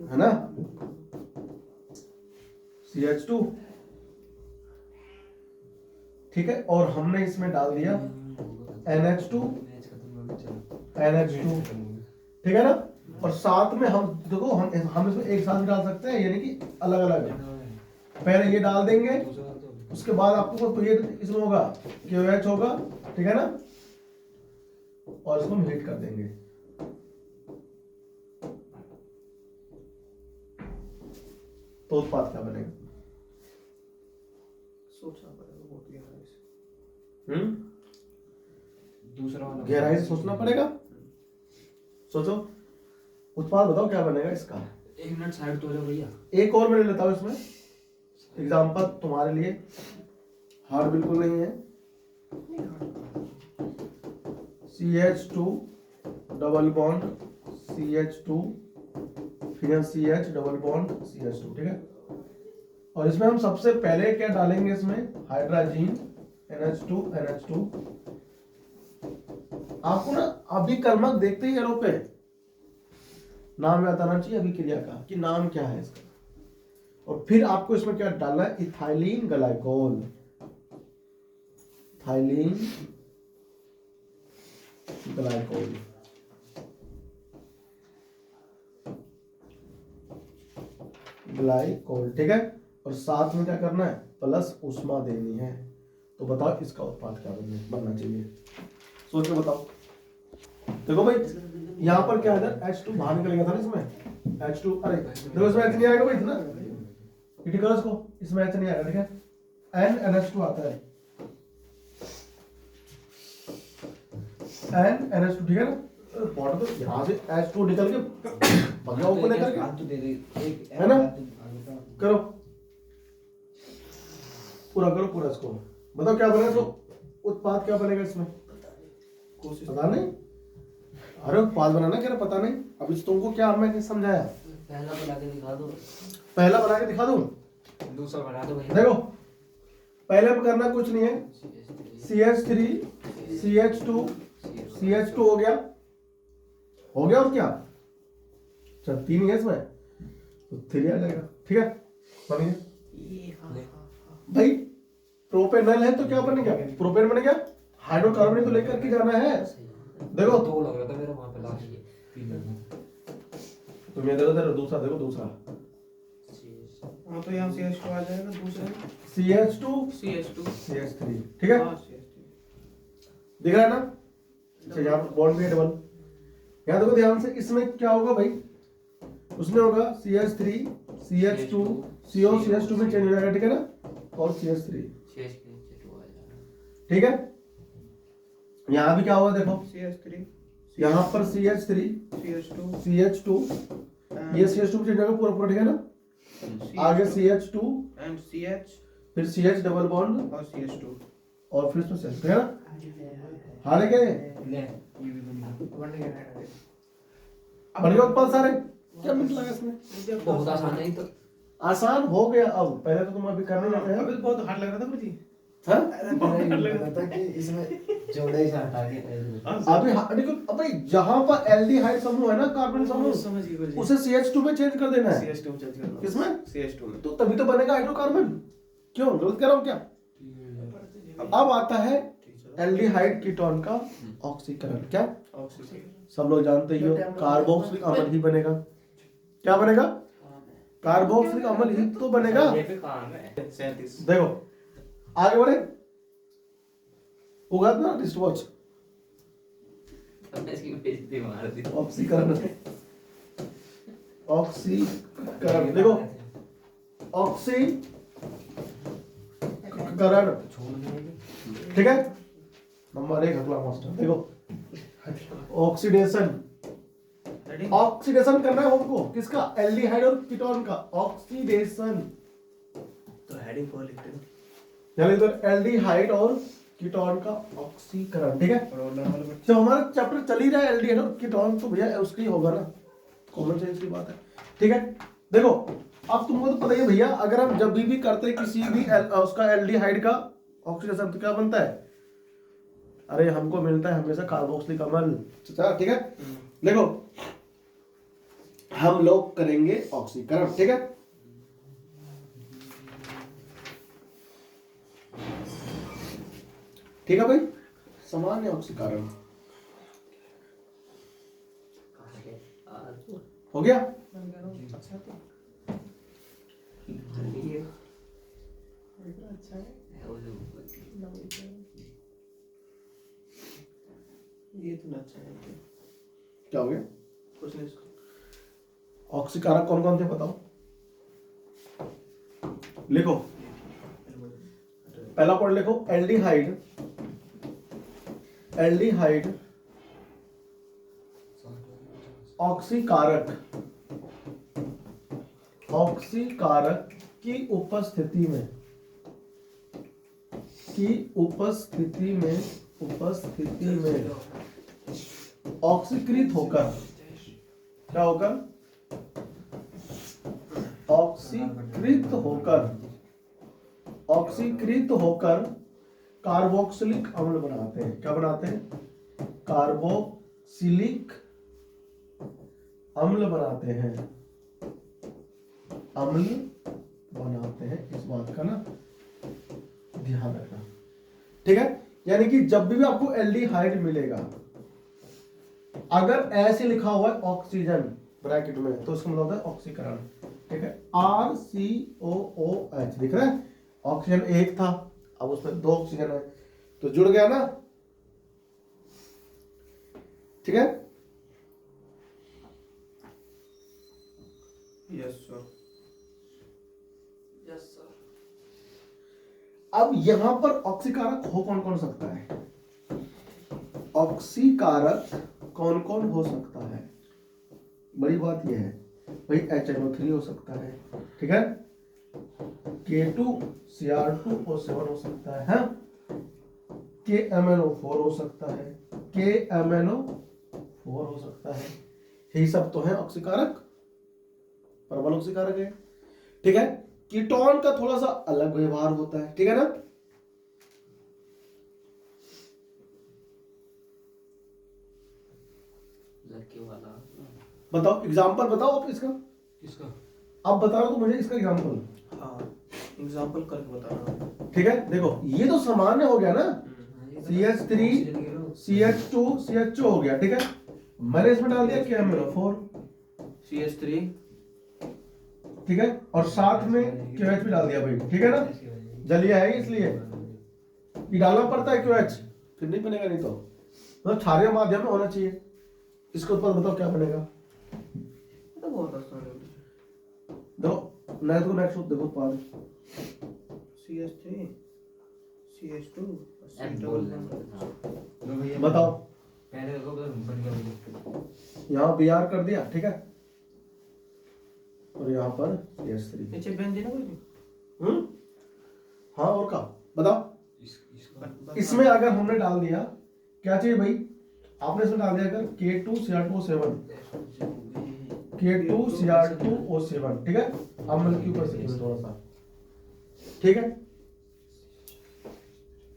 Speaker 1: है ना? CH2, ठीक है? और हमने इसमें डाल दिया NH2, NH2, ठीक है ना? और साथ में हम देखो, हम इसमें एक साथ भी डाल सकते हैं, यानी कि अलग अलग। पहले ये डाल देंगे, उसके बाद आपको तो ये इसमें होगा KOH होगा, ठीक है ना? और इसको हम हीट कर देंगे, तो उत्पाद क्या बनेगा?
Speaker 2: सोचना पड़ेगा बहुत गहराई से।
Speaker 3: दूसरा वाला
Speaker 1: गहराई से सोचना पड़ेगा। सोचो, उत्पाद बताओ क्या बनेगा इसका?
Speaker 3: 1 मिनट साइड तो हो जाओ भैया।
Speaker 1: एक और मैं लेता हूं इसमें एग्जांपल तुम्हारे लिए, हार्ड बिल्कुल नहीं है। CH2 डबल बॉन्ड CH2, फिर CH डबल बॉन्ड CH2, ठीक है? और इसमें हम सबसे पहले क्या डालेंगे, इसमें हाइड्रोजन NH2 NH2। आपको ना अभी कर्मक देखते ही एरो पे नाम याद आना चाहिए अभिक्रिया का, कि नाम क्या है इसका। और फिर आपको इसमें क्या डालना है, ethylene glycol, ethylene glycol, glycol, ठीक है? और साथ में क्या करना है, प्लस उष्मा देनी है। तो बताओ इसका उत्पाद क्या बनना चाहिए? सोच के बताओ। देखो भाई, यहाँ पर क्या है, H2 बाहर निकल गया था ना इसमें, H2, अरे देखो इसमें H नहीं आएगा भाई, ना क्रिटिकल्स को इसमें H नहीं आएगा, ठीक है? NH2 आता है, NH2, ठीक है ना? बॉटल तो यहाँ से H2 निकल के बढ़िया ऊपर लेकर के,
Speaker 3: तो दे दे एक
Speaker 1: है ना? करो पूरा, करो पूरा इसको, बताओ क्या बनेगा, तो उत्पाद क्या बनेगा इसमें?
Speaker 2: कोशिश
Speaker 1: पता नहीं, अरे उत्पाद बनाना क्या, पता नहीं। अभी तो तुमको क्या मैंने समझाया?
Speaker 4: पहला बना के दिखा दो।
Speaker 1: पहला बना के दिखा दूं?
Speaker 3: दूसरा बना दो भैया।
Speaker 1: देखो पहले में करना कुछ नहीं है, CH3 CH2 CH2 हो गया, हो गया, और क्या? चल 3 है इसमें, तो 3 आ जाएगा, ठीक है? बन गया भाई। प्रोपेनल है तो क्या बनेगा, प्रोपेन बनेगा, हाइड्रोकार्बन तो लेकर के जाना है। देखो
Speaker 3: दो लग रहा था मेरा वहां पे लास्ट, 3 लग रहा।
Speaker 1: तुम्हें देखो दूसरा, देखो दूसरा
Speaker 2: हाँ तो यहाँ CH2 आ जाएगा, दूसरा
Speaker 1: CH2
Speaker 2: CH2
Speaker 1: CH3, ठीक है?
Speaker 2: हाँ CH2
Speaker 1: दिख रहा है ना? अच्छा, यहाँ पर बॉन्ड भी है डबल। यहाँ देखो ध्यान से, इसमें क्या होगा भाई, उसमें होगा CH3 CH2 CO CH2 में चेंज हो जाएगा, ठीक है ना? और CH3, ठीक है? यहाँ भी क्या हुआ देखो,
Speaker 2: CH3
Speaker 1: यहाँ पर CH3
Speaker 2: CH2
Speaker 1: CH2, ये CH2 में चेंज होगा पूरा पूरा, ठीक है ना? आगे CH2
Speaker 2: एंड CH
Speaker 1: फिर CH डबल बॉन्ड
Speaker 2: और CH2
Speaker 1: और फिर इसमें CH, ठीक है ना? हारे गए,
Speaker 3: ले ये भी बन गया।
Speaker 1: बन गया उत्पाद सारे। क्या मिनट लगा इसमें?
Speaker 3: बहुत आसान है ये तो।
Speaker 1: आसान हो गया। अब पहले तो तुम अभी करने जाते हैं,
Speaker 2: अभी तो बहुत हार्ड लग रहा था मुझे।
Speaker 1: हाँ
Speaker 3: पता था कि इसमें जोड़े से हटा के
Speaker 1: अभी देखो अबे जहां पर एल्डिहाइड समूह है ना कार्बन समूह
Speaker 2: समझ गए
Speaker 1: उसे CH2 में चेंज कर देना है
Speaker 2: CH2 चेंज करना
Speaker 1: किसमें
Speaker 2: CH2 में
Speaker 1: तो तभी तो बनेगा हाइड्रोकार्बन क्यों गलत कह रहा हूं क्या अब आता है एल्डिहाइड कीटोन का ऑक्सीकरण क्या
Speaker 2: ऑक्सीजन
Speaker 1: सब लोग जानते ही हो कार्बोक्सिलिक अम्ल ही बनेगा क्या बनेगा कार्बोक्सिलिक अम्ल ही तो बनेगा
Speaker 3: ये भी काम है
Speaker 2: 37
Speaker 1: देखो आगे बढ़े होगा ना रिस्ट वॉच
Speaker 3: इसकी बेइज्जती मार दी
Speaker 1: ऑक्सीकरण ऑक्सीकरण देखो ऑक्सीकरण ठीक है नंबर 1 अगला मास्टर देखो ऑक्सीडेशन ऑक्सीडेशन करना है हमको किसका एल्डिहाइड और कीटोन का ऑक्सीडेशन
Speaker 2: तो हेडिंग को लिखते हैं
Speaker 1: यानी तो एल्डिहाइड और कीटोन का ऑक्सीकरण ठीक है
Speaker 2: रोल नंबर में
Speaker 1: तो हमारा चैप्टर चल ही रहा है एल्डिहाइड और कीटोन तो भैया उसका ही होगा ना कॉमन सेंस की बात है ठीक है देखो अब तुमको तो पता ही है भैया अगर हम जब भी करते हैं किसी भी उसका एल्डिहाइड का ऑक्सीडेशन तो क्या बनता है अरे हमको मिलता है हमेशा कार्बोक्सिलिक अम्ल ठीक है देखो हम लोग करेंगे ऑक्सीकरण ठीक है ठीक है भाई सामान्य ऑक्सीकरण हो गया
Speaker 2: ये तो अच्छा है
Speaker 1: क्या हो गया
Speaker 2: कुछ नहीं
Speaker 1: ऑक्सीकारक कौन कौन थे बताओ लिखो पहला पॉइंट लिखो एल्डिहाइड एल्डिहाइड ऑक्सीकारक ऑक्सीकारक की उपस्थिति में ऑक्सीकृत होकर क्या होकर ऑक्सीकृत होकर कार्बोक्सिलिक अम्ल बनाते हैं क्या बनाते हैं कार्बोक्सिलिक अम्ल बनाते हैं इस बात का ना ध्यान रखना ठीक है यानी कि जब भी आपको एल्डिहाइड मिलेगा अगर ऐसे लिखा हुआ है ऑक्सीजन ब्रैकेट में तो उसका मतलब होता है ऑक्सीकरण ठीक है RCOOH दिख रहा है ऑक्सीजन एक था अब उसमें 2 ऑक्सीजन है तो जुड़ गया ना ठीक है
Speaker 2: यस सर
Speaker 1: अब यहां पर ऑक्सीकारक हो कौन कौन सकता है ऑक्सीकारक कौन कौन हो सकता है बड़ी बात यह है भाई HNO3 हो सकता है ठीक है K2Cr2O7 हो सकता है हाँ? KMnO4 हो सकता है KMnO4 हो सकता है यही सब तो है ऑक्सीकारक प्रबल ऑक्सीकारक है ठीक है कीटोन का थोड़ा सा अलग व्यवहार होता है ठीक है ना बताओ एग्जांपल बताओ आप इसका
Speaker 3: किसका
Speaker 1: आप बता रहे हो तो मुझे इसका एग्जांपल
Speaker 2: हाँ एग्जांपल करके बता रहा हूँ
Speaker 1: ठीक है देखो ये तो सामान्य हो गया ना CH3 CH2 CH2 हो गया ठीक है मैंने इसमें डाल दिया KMnO4
Speaker 2: CH3
Speaker 1: ठीक है और साथ में QH भी डाल दिया भाई ठीक है ना जलिया है इसलिए ये डालना पड़ता है QH फिर नहीं बनेगा नहीं तो मतलब क्षारीय माध्यम में होना चाहिए इसके ऊपर बताओ क्या बनेगा
Speaker 2: ये तो बहुत आसान है
Speaker 1: देखो नहीं तो नेक्स्ट देखो उत्पाद
Speaker 2: CH3 CH2
Speaker 1: बताओ
Speaker 3: पहले देखो बन गया
Speaker 1: यहाँ BR कर दिया ठीक है और यहाँ पर CH3
Speaker 2: नीचे बेंजीन है कोई
Speaker 1: हाँ और का बताओ इसमें अगर हमने डाल दिया क्या चाहिए भाई आपने इसमें डाल दिया अगर K2Cr2O7 K2Cr2O7 ठीक है अब मतलब क्यों कर सकते थोड़ा सा ठीक है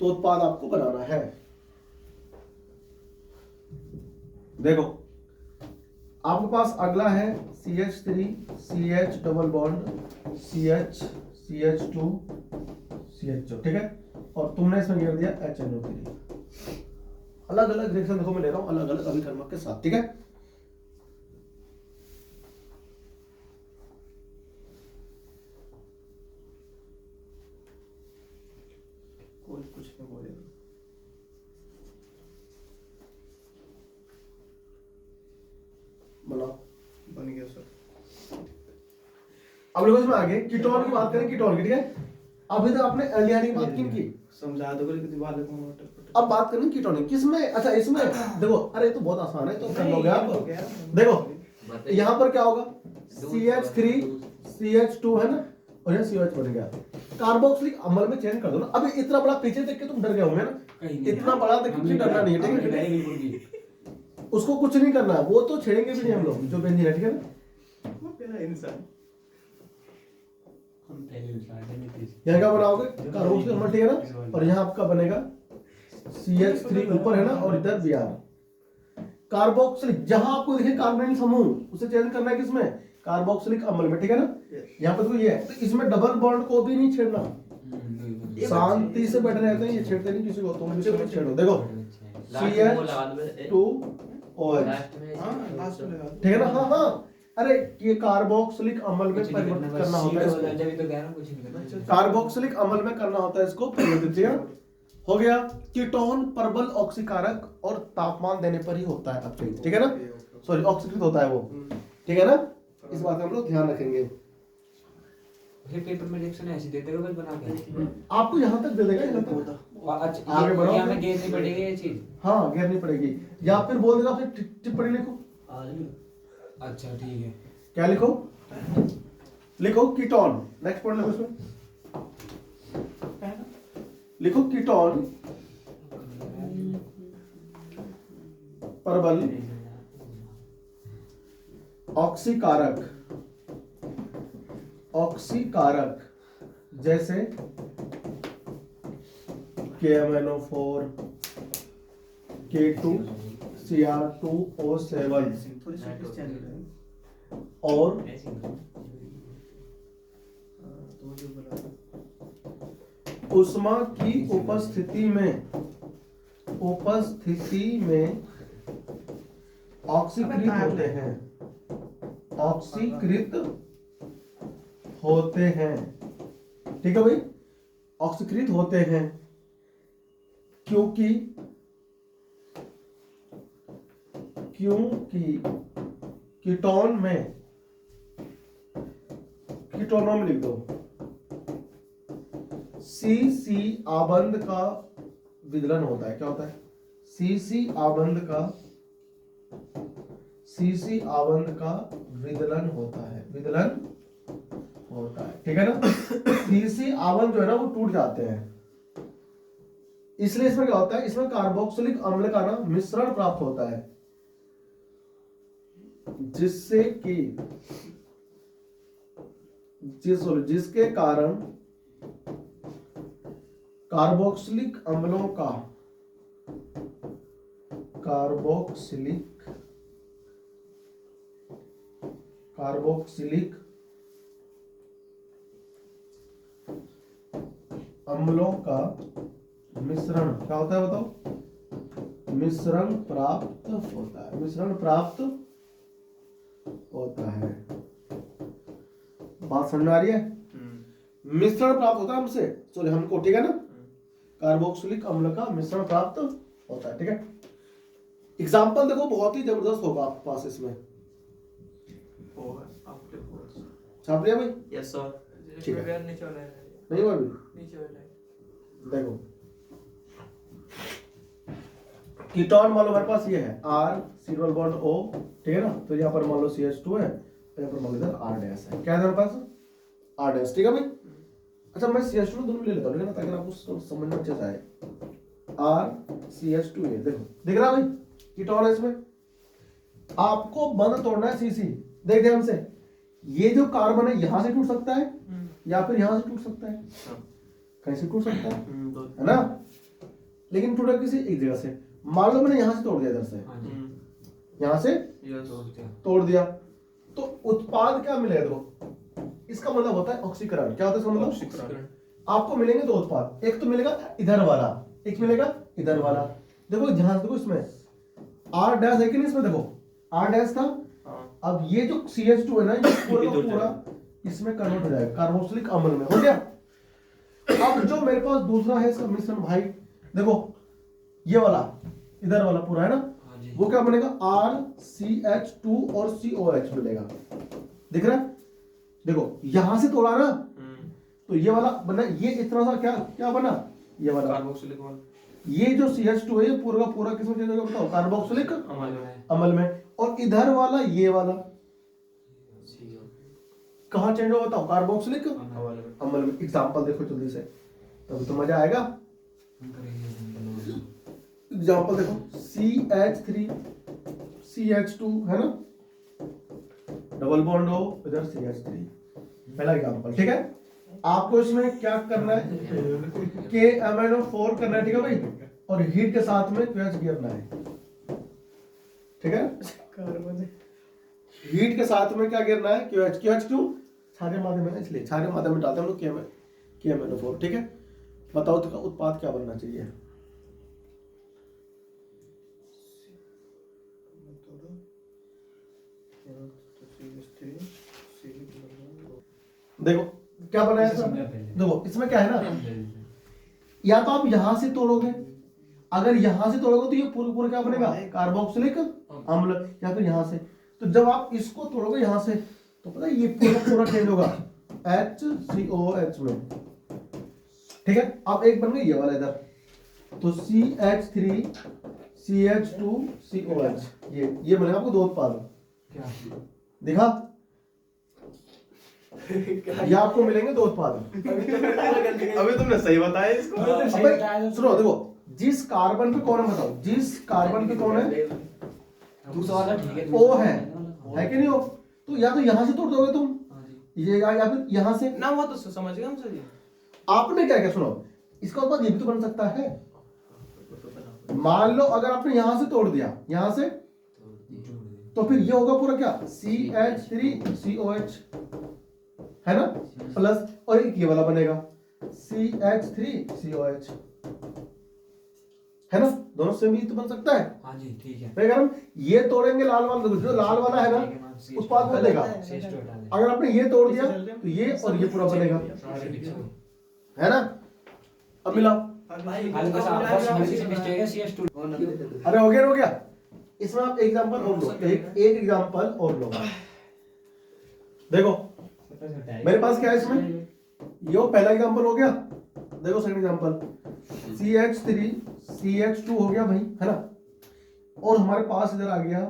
Speaker 1: तो उत्पाद आपको बनाना है। देखो आपके पास अगला है CH3 CH double bond CH CH2 CH2, ठीक है, और तुमने इसमें घेर दिया HNO3। अलग अलग रिएक्शन देखो मैं ले रहा हूं अलग अलग अभिकर्मक के साथ, ठीक है।
Speaker 2: कोई कुछ नहीं बोलेगा।
Speaker 1: बनाओ।
Speaker 2: बन गया सर।
Speaker 1: अब लोग इसमें आगे कीटोन की बात करें, कीटोन की, ठीक है। अभी तक आपने एल्डिहाइड की बात की।
Speaker 2: समझा दो कि वाले को मोटर
Speaker 1: अब बात करें कीटोन की, किसमें, अच्छा इसमें देखो, अरे ये तो बहुत आसान है, तो कर लोगे आप। देखो यहाँ पर क्या होगा, CH3 CH2 है ना, और यहाँ CH बन गया। कार्बोक्सिलिक अम्ल में चेंज कर दो ना। अभी इतना बड़ा पीछे देख के तुम डर गए होंगे ना, इतना बड़ा देख के डरना नहीं है, ठीक है। उसको कुछ नहीं करना है, वो तो छेड़ेंगे भी नहीं हम लोग, जो बेंजीन है, ठीक है ना।
Speaker 2: वो पहला इंसान
Speaker 1: यहाँ क्या बनाओगे, कार्बोक्सिलिक अम्ल, ठीक है ना, और यहाँ आपका बनेगा CH3 ऊपर है ना, और इधर Br। कार्बोक्सिलिक जहां आपको दिखे कार्बोनिल समूह, उसे चेंज करना है किसमें, कार्बोक्सिलिक अम्ल में, ठीक है ना। यहाँ पर तो ये है, तो इसमें डबल बॉन्ड को भी नहीं छेड़ना, शांति से बैठे रहते हैं, ये छेड़ते नहीं किसी को, तुम भी छेड़ो। देखो CH2 OH, ठीक है ना। हाँ हाँ, अरे ये कार्बोक्सिलिक अम्ल में परिवर्तित करना होता है इसको, कार्बोक्सिलिक अम्ल में करना होता है इसको परिवर्तित, ठीक है। हो गया। कीटोन प्रबल ऑक्सीकारक और तापमान देने पर ही होता है अपचयित, ठीक है ना, सॉरी ऑक्सीकृत होता है वो, ठीक है ना। इस बात का हम लोग ध्यान रखेंगे।
Speaker 4: फिर पेपर में रिएक्शन ऐसे देते हो बस बना के
Speaker 1: आपको यहाँ तक दे देगा, यहाँ तक
Speaker 4: अच्छा
Speaker 1: आगे बढ़ो,
Speaker 4: यहाँ में घेरनी पड़ेगी ये चीज।
Speaker 1: हाँ घेरनी पड़ेगी, या फिर बोल देगा आपसे टिप्पणी लिखो।
Speaker 4: अच्छा ठीक है,
Speaker 1: क्या लिखो, लिखो कीटोन, नेक्स्ट पढ़ लो इसमें, लिखो कीटोन प्रबल ऑक्सीकारक, ऑक्सीकारक जैसे KMnO4 K2 Cr2O7
Speaker 2: थोड़ी सी क्रिश्चियन है।
Speaker 1: और
Speaker 2: तो जो बोला
Speaker 1: उष्मा की उपस्थिति में ऑक्सीकृत होते हैं, ऑक्सीकृत होते हैं, ठीक है भाई, ऑक्सीकृत होते हैं, क्योंकि कीटोन में, कीटोनों में लिख दो, CC आबंध का विदलन होता है। क्या होता है, CC आबंध का विदलन होता है, विदलन होता है, ठीक है ना। CC आबंध जो है ना वो टूट जाते हैं, इसलिए इसमें क्या होता है, इसमें कार्बोक्सिलिक अम्ल का ना मिश्रण प्राप्त होता है, जिससे कि जिसके कारण कार्बोक्सिलिक अम्लों का कार्बोक्सिलिक अम्लों का मिश्रण क्या होता है बताओ, मिश्रण प्राप्त होता है, मिश्रण प्राप्त होता है। बात समझ में आ रही है, मिश्रण प्राप्त होता है हमसे, सॉरी हमको, ठीक है ना, कार्बोक्सिलिक अम्ल का मिश्रण प्राप्त होता है, ठीक है। एग्जाम्पल देखो बहुत ही जबरदस्त होगा आपके पास इसमें, छाप लिया भाई,
Speaker 2: यस सर।
Speaker 1: ठीक है,
Speaker 4: नीचे वाला है,
Speaker 1: नहीं हुआ अभी,
Speaker 4: नीचे वाला है।
Speaker 1: देखो कीटोन मान लो हमारे पास ये है R C double bond O, ठीक है ना, तो यहाँ पर मान लो CH2 है, यहाँ पर मान लो इधर R डैश है, क्या है हमारे पास R डैश, ठीक है भाई। अच्छा मैं CH2 दोनों ले लेता हूँ, ठीक है ना, ताकि आपको समझ में अच्छे से आए। R CH2 ये देखो, दिख रहा है भाई, कीटोन है इसमें, आपको बंद तोड़ना है CC, देख ध्यान से, ये जो कार्बन है यहाँ से टूट सकता है या फिर यहाँ से टूट सकता है, कहीं से टूट सकता है ना, लेकिन टूटा किसी एक जगह से। मान लो मैंने यहाँ से तोड़ दिया, इधर से
Speaker 4: हाँ जी
Speaker 1: यहाँ से
Speaker 2: यस
Speaker 4: तोड़ दिया।
Speaker 1: तोड़ दिया, तो उत्पाद क्या मिलेगा? देखो इसका मतलब होता है ऑक्सीकरण। क्या होता है इसका मतलब?
Speaker 2: ऑक्सीकरण।
Speaker 1: आपको मिलेंगे दो उत्पाद, एक तो मिलेगा इधर वाला, एक मिलेगा इधर वाला। देखो ध्यान से देखो, इसमें R डैश है कि नहीं? इसमें देखो R डैश था,
Speaker 2: हाँ
Speaker 1: अब ये जो CH2 है ना, ये पूरा का पूरा इसमें कन्वर्ट हो जाएगा कार्बोक्सिलिक अम्ल में। हो गया। अब जो मेरे पास दूसरा है इसका मिश्रण भाई, देखो ये वाला इधर वाला पूरा है ना,
Speaker 4: हाँ जी
Speaker 1: वो क्या बनेगा? RCH2 और COH मिलेगा। दिख रहा है? देखो यहां से तोड़ा ना, तो ये वाला बना, ये इतना सा क्या क्या बना? ये वाला
Speaker 2: कार्बोक्सिलिक अम्ल।
Speaker 1: ये जो CH2 है ये पूरा का पूरा किसमें चेंज होगा बताओ? कार्बोक्सिलिक
Speaker 2: अम्ल में।
Speaker 1: अम्ल में। और इधर वाला ये वाला कहाँ चेंज होगा बताओ? कार्बोक्सिलिक
Speaker 2: अम्ल में।
Speaker 1: अम्ल में। एग्जांपल देखो जल्दी से, तभी तो मजा आएगा।
Speaker 4: हम करेंगे।
Speaker 1: एग्जांपल देखो, CH3 CH2 है ना, डबल बॉन्ड हो, इधर CH3, पहला एग्जांपल। ठीक है, आपको इसमें क्या करना है? KMnO4 करना है, ठीक है भाई, और हीट के साथ में QH गिरना है। ठीक है, हीट के साथ में क्या गिरना है? QH। QH क्यों? क्षारीय माध्यम है ना, इसलिए क्षारीय माध्यम में डालते हैं हम लोग KMnO4। ठीक है, बताओ तो उत्पाद क्या बनना चाहिए? देखो क्या बनाया था? देखो इसमें क्या है ना, या तो आप यहां से तोड़ोगे, अगर यहां से तोड़ोगे तो ये पूरा पूरा क्या बनेगा? कार्बोक्सिलिक अम्ल। या फिर यहां से, तो जब आप इसको तोड़ोगे यहां से, तो पता है ये पूरा पूरा चेंज होगा HCOH में। ठीक है, अब एक बन गई ये वाला इधर, तो CH3 CH2 COH, ये बनेगा आपको दो उत्पाद।
Speaker 4: क्या?
Speaker 1: देखा? ये आपको मिलेंगे दो उत्पाद।
Speaker 2: अभी तुमने सही बताया इसको।
Speaker 1: अबे सुनो, देखो जिस कार्बन पे कौन है बताओ? जिस कार्बन पे कौन है?
Speaker 4: दूसरा वाला ठीक है।
Speaker 1: O है कि नहीं O? तो या तो यहां से तोड़ दोगे तुम,
Speaker 4: हाँ जी।
Speaker 1: ये या फिर यहां से।
Speaker 2: ना वो तो समझ गए हम सर जी।
Speaker 1: आपने क्या क्या सुनो, इसका उत्पाद ये भी तो बन सकता है। मान लो अगर आपने यहां से तोड़ दिया, यहां से, तो फिर ये होगा पूरा क्या? CH3 COH है ना, प्लस, और एक ये वाला बनेगा CH3 COH है ना, दोनों से भी तो बन सकता है।
Speaker 4: हाँ जी ठीक है।
Speaker 1: मैं कह रहा हूं ये तोड़ेंगे लाल वाला, जो लाल वाला है ना उत्पाद वो देगा। अगर आपने ये तोड़ दिया तो ये और ये पूरा बनेगा, है ना। अब मिला, अरे हो गया। इसमें आप एग्जांपल और लो, एक एग्जांपल और लो। देखो मेरे पास क्या है इसमें, ये पहला एग्जांपल हो गया। देखो सेकंड एग्जांपल, CH3 CH2 हो गया भाई, है ना, और हमारे पास इधर आ गया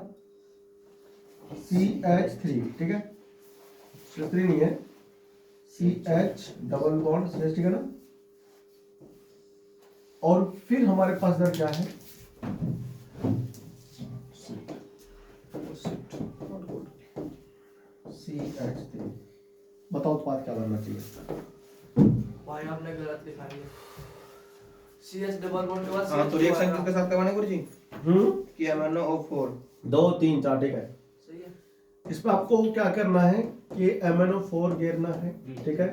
Speaker 1: CH3। ठीक है, CH3 नहीं है, CH डबल बॉन्ड CH, ठीक है ना। और फिर हमारे पास इधर क्या है? CH3। बताओ उत्पाद क्या बनना चाहिए?
Speaker 2: भाई आपने गलत लिखा है। CS डबल बॉन्ड के बाद हां तो रिएक्शन किसके साथ करवाने गुरुजी? KMnO4
Speaker 1: 2 3 4, ठीक है।
Speaker 2: सही है।
Speaker 1: इसमें आपको क्या करना है कि MnO4 गिरना है, ठीक है,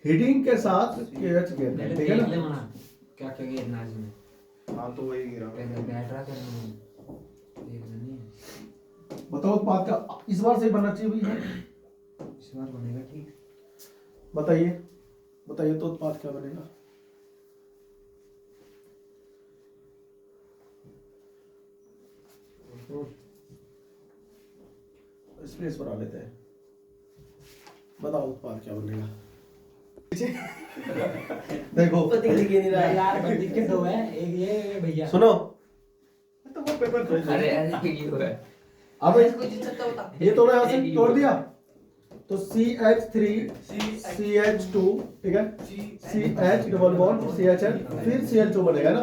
Speaker 1: हीटिंग के साथ KH गिरना है, ठीक है ना।
Speaker 4: क्या क्या गिरना है इसमें?
Speaker 2: हां तो वही गिरा।
Speaker 4: पहले बैटरा करना है, देखना नहीं है।
Speaker 1: बताओ उत्पाद का इस बार से बनना चाहिए भैया,
Speaker 4: इस बार बनेगा ठीक।
Speaker 1: बताइए तो उत्पाद क्या बनेगा? स्पेस बना लेते हैं, बताओ उत्पाद क्या बनेगा? देखो
Speaker 4: यार दिक्कत दो है, एक ये भैया
Speaker 1: सुनो,
Speaker 2: तो वो पेपर थोड़ी
Speaker 4: अरे ऐसे क्यों है?
Speaker 1: अब
Speaker 2: इसको जित सकता होता।
Speaker 1: ये तोड़ा यहाँ से तोड़ दिया, तो CH3 CH2, ठीक है, CH डबल बॉन्ड CHN, फिर CL2 बनेगा ना,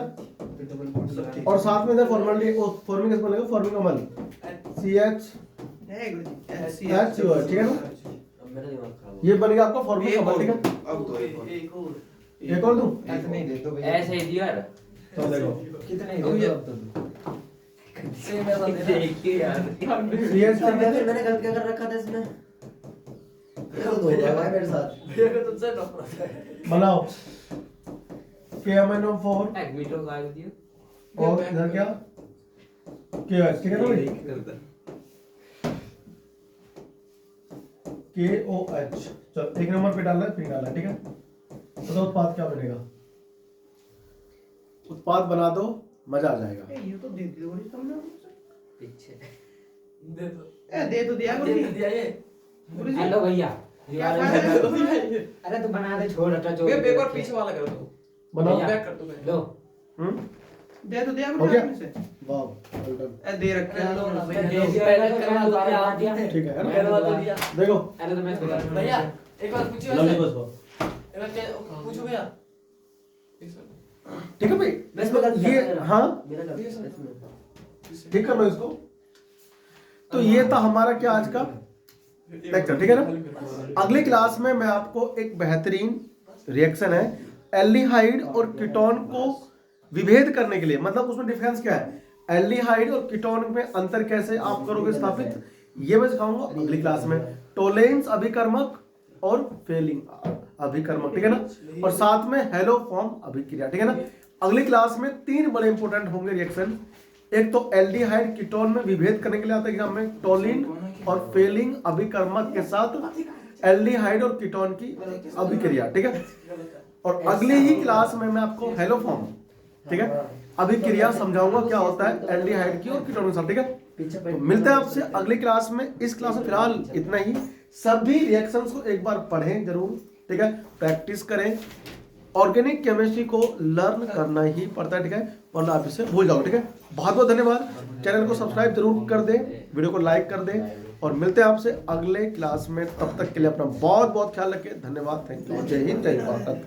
Speaker 1: और साथ में इधर फॉर्मिंग कैसे बनेगा? फॉर्मिंग अमल CH
Speaker 2: है गुरुजी
Speaker 1: HCO, ठीक है ना।
Speaker 3: अब मेरा दिमाग खराब हो
Speaker 1: ये बनेगा आपका फॉर्मिंग अमल, ठीक है।
Speaker 2: अब तो एक और
Speaker 1: एक और दूं?
Speaker 3: कितने दे दो भैया?
Speaker 4: ऐसे ही दिया यार।
Speaker 1: तो देखो
Speaker 3: कितने दे दो अब तो?
Speaker 2: सेम ऐसा दे
Speaker 4: देखिए यार।
Speaker 1: CS
Speaker 3: मैंने गलत क्या कर रखा था इसमें? ये तो दो भाई मेरे साथ।
Speaker 2: भैया का तुमसे नफरत है।
Speaker 1: बनाओ KMNO4
Speaker 4: एक मीटर का दिया।
Speaker 1: और इधर क्या KOH, ठीक है ना भाई? KOH। चलो एक नंबर पे डालना है, फिर डालना है, ठीक है? तो उत्पाद क्या बनेगा? उत्पाद बना दो, मजा आ जाएगा।
Speaker 2: ये तो दे दिया गुरुजी तुमने मुझसे।
Speaker 4: पीछे।
Speaker 2: दे दो।
Speaker 3: दे तो दिया
Speaker 2: दे तो दिया ये। गुरुजी
Speaker 4: हेलो भैया।
Speaker 3: क्या
Speaker 2: दे तो दिया ये।
Speaker 3: अरे तू बना दे, छोड़ हटा जो
Speaker 2: भैया पेपर पीछे वाला कर दो।
Speaker 1: बनाओ।
Speaker 4: भैया।
Speaker 2: बैक कर दो भैया।
Speaker 4: लो।
Speaker 2: दे तो दिया
Speaker 1: हो
Speaker 2: गुरुजी
Speaker 1: गया?
Speaker 2: आपने से।
Speaker 1: वाह, well done।
Speaker 2: दे रखे हैं
Speaker 3: लो ना
Speaker 2: भैया।
Speaker 3: भैया,
Speaker 2: दे
Speaker 4: पहले
Speaker 2: दिया।
Speaker 4: तो मैंने दोबारा दिया।
Speaker 1: ठीक है ना?
Speaker 2: करवा तो दिया।
Speaker 1: देखो
Speaker 4: अरे तो मैं बता
Speaker 2: भैया एक बात पूछिए
Speaker 1: लवली
Speaker 2: वैसे।
Speaker 1: बस वो।
Speaker 2: एक बात पूछो भैया।
Speaker 1: ठीक है भाई,
Speaker 3: बस बता दिया
Speaker 1: ये
Speaker 3: मेरा।
Speaker 1: हाँ
Speaker 3: मेरा गलत है इसमें।
Speaker 1: ठीक कर लो इसको। तो ये था हमारा क्या आज का लेक्चर, ठीक है ना? अगली क्लास में मैं आपको एक बेहतरीन रिएक्शन है एल्डिहाइड और कीटोन को विभेद करने के लिए, मतलब उसमें डिफरेंस क्या है, एल्डिहाइड और कीटोन में अंतर कैसे आप करोगे स्थापित, ये मैं सिखाऊंगा अगली क्लास में। टोलेंस अभिकर्मक और फेलिंग अभिकर्मक, ठीक है ना? और साथ में हेलो फॉर्म अभिक्रिया, ठीक है ना? अगली क्लास में 3 बड़े इंपोर्टेंट होंगे रिएक्शन। एक तो एल्डिहाइड कीटोन में विभेद करने के लिए आता है एग्जाम में, टोलिन और फेलिंग अभिकर्मक के साथ एल्डिहाइड और कीटोन की अभिक्रिया, ठीक है? और अगली ही क्लास में मैं आपको हेलो फॉर्म, ठीक है, अभिक्रिया समझाऊंगा क्या होता है एल्डिहाइड की और कीटोन के साथ, ठीक है? तो मिलते हैं आपसे अगली क्लास में। इस क्लास में फिलहाल इतना ही। सभी रिएक्शंस को एक बार पढ़ें जरूर, ठीक है? प्रैक्टिस करें। ऑर्गेनिक केमिस्ट्री को लर्न करना ही पड़ता है, ठीक है? वरना आप इसे भूल जाओ, ठीक है? बहुत बहुत धन्यवाद। चैनल को सब्सक्राइब जरूर कर दें, वीडियो को लाइक कर दें और मिलते हैं आपसे अगले क्लास में। तब तक के लिए अपना बहुत बहुत ख्याल रखें। धन्यवाद, थैंक यू, जय हिंद, जय भारत।